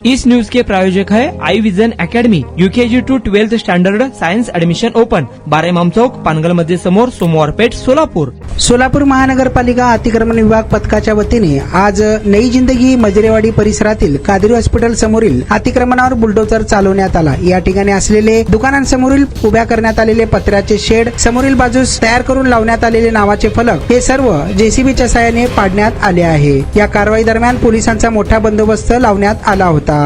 इस news के प्रायोजक है Aai Vision Academy, UKG to 12th standard science admission open, बारेमाम चौक, पानगल मध्ये समोर, सोमवार पेठ, सोलापूर. सोलापूर महानगरपालिका अतिक्रमण विभाग पथकाच्या वतीने आज नई जिंदगी मजरेवाडी परिसरातील कादिरी हॉस्पिटल समोरील अतिक्रमणावर बुलडोजर चालवण्यात आला. या ठिकाणी असलेले दुकानांसमोरील उभ्या करण्यात आलेले पत्र्याचे शेड, समोरील बाजूस तयार करून लावण्यात आलेले नावाचे फलक हे सर्व जेसीबीच्या साहाय्याने पाडण्यात आले आहे. या कारवाई दरम्यान पोलिसांचा मोठा बंदोबस्त लावण्यात आला होता.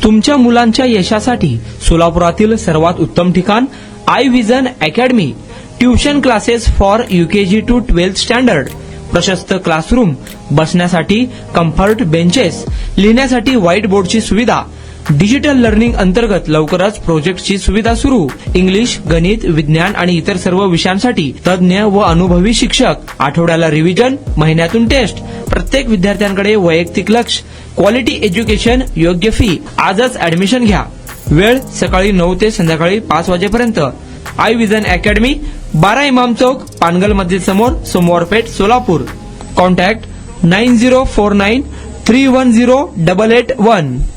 तुमच्या मुलांच्या यशासाठी सोलापुरातील सर्वात उत्तम ठिकाण Aai Vision Academy. Tuition classes for UKG to 12th standard. प्रशस्त क्लासरूम, बसण्यासाठी कम्फर्ट बेंचेस, लिहिण्यासाठी व्हाईट बोर्डची सुविधा, डिजिटल लर्निंग अंतर्गत लवकरच प्रोजेक्टची सुविधा सुरू. इंग्लिश, गणित, विज्ञान आणि इतर सर्व विषयांसाठी तज्ज्ञ व अनुभवी शिक्षक. आठवड्याला रिव्हिजन, महिन्यातून टेस्ट. प्रत्येक विद्यार्थ्यांकडे वैयक्तिक लक्ष. क्वालिटी एज्युकेशन, योग्य फी. आजच ऍडमिशन घ्या. वेळ सकाळी 9 ते संध्याकाळी 5 वाजेपर्यंत. आय विजन अकॅडमी, 12 इमाम चौक, पानगल मस्जिद समोर, सोमवारपेठ, सोलापूर. कॉन्टॅक्ट 9049310881.